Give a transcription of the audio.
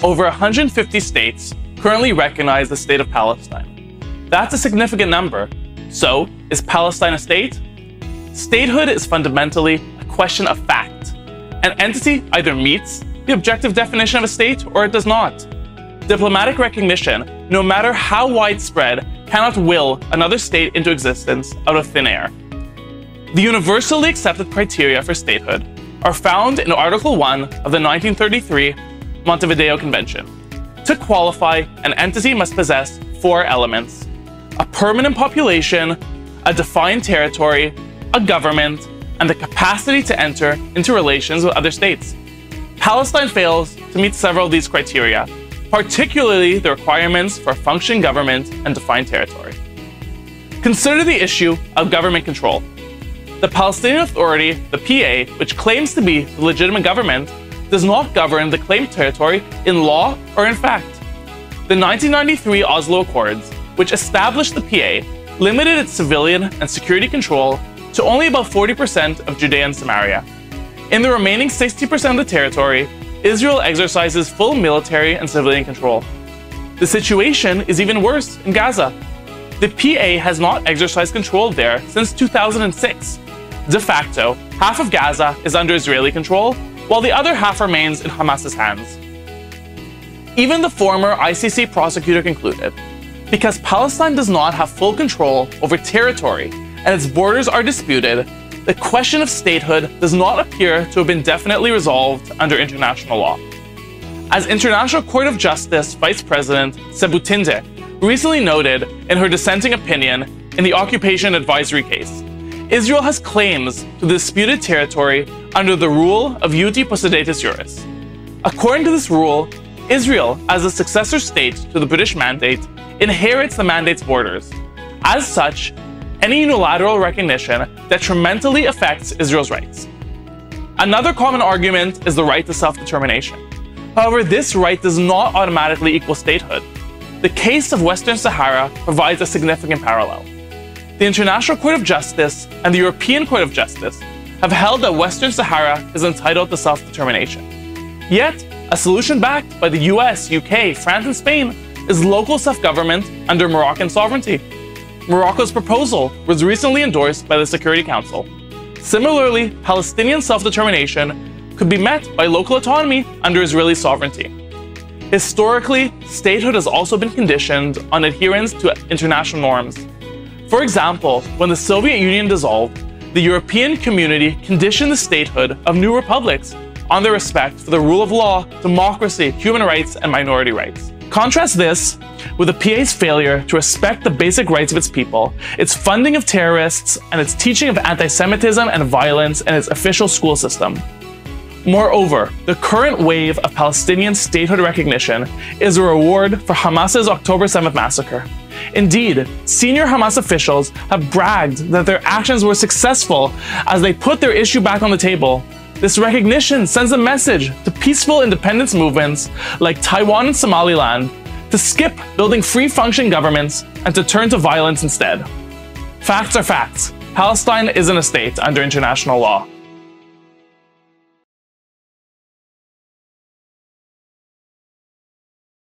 over 150 states currently recognize the state of Palestine. That's a significant number. So, is Palestine a state? Statehood is fundamentally a question of fact. An entity either meets the objective definition of a state or it does not. Diplomatic recognition, no matter how widespread, cannot will another state into existence out of thin air. The universally accepted criteria for statehood are found in Article 1 of the 1933 Montevideo Convention. To qualify, an entity must possess 4 elements: a permanent population, a defined territory, a government, and the capacity to enter into relations with other states. Palestine fails to meet several of these criteria, particularly the requirements for a functioning government and defined territory. Consider the issue of government control. The Palestinian Authority, the PA, which claims to be the legitimate government, does not govern the claimed territory in law or in fact. The 1993 Oslo Accords, which established the PA, limited its civilian and security control to only about 40% of Judea and Samaria. In the remaining 60% of the territory, Israel exercises full military and civilian control. The situation is even worse in Gaza. The PA has not exercised control there since 2006. De facto, half of Gaza is under Israeli control, while the other half remains in Hamas's hands. Even the former ICC prosecutor concluded, because Palestine does not have full control over territory and its borders are disputed, the question of statehood does not appear to have been definitely resolved under international law. As International Court of Justice Vice President Sebutinde recently noted in her dissenting opinion in the Occupation Advisory case, Israel has claims to the disputed territory under the rule of Iuti Possidetis Juris. According to this rule, Israel, as a successor state to the British Mandate, inherits the Mandate's borders. As such, any unilateral recognition detrimentally affects Israel's rights. Another common argument is the right to self-determination. However, this right does not automatically equal statehood. The case of Western Sahara provides a significant parallel. The International Court of Justice and the European Court of Justice have held that Western Sahara is entitled to self-determination. Yet, a solution backed by the US, UK, France, and Spain is local self-government under Moroccan sovereignty. Morocco's proposal was recently endorsed by the Security Council. Similarly, Palestinian self-determination could be met by local autonomy under Israeli sovereignty. Historically, statehood has also been conditioned on adherence to international norms. For example, when the Soviet Union dissolved, the European community conditioned the statehood of new republics on their respect for the rule of law, democracy, human rights, and minority rights. Contrast this with the PA's failure to respect the basic rights of its people, its funding of terrorists, and its teaching of anti-Semitism and violence in its official school system. Moreover, the current wave of Palestinian statehood recognition is a reward for Hamas's October 7th massacre. Indeed, senior Hamas officials have bragged that their actions were successful as they put their issue back on the table. This recognition sends a message to peaceful independence movements like Taiwan and Somaliland to skip building free-functioning governments and to turn to violence instead. Facts are facts. Palestine isn't a state under international law.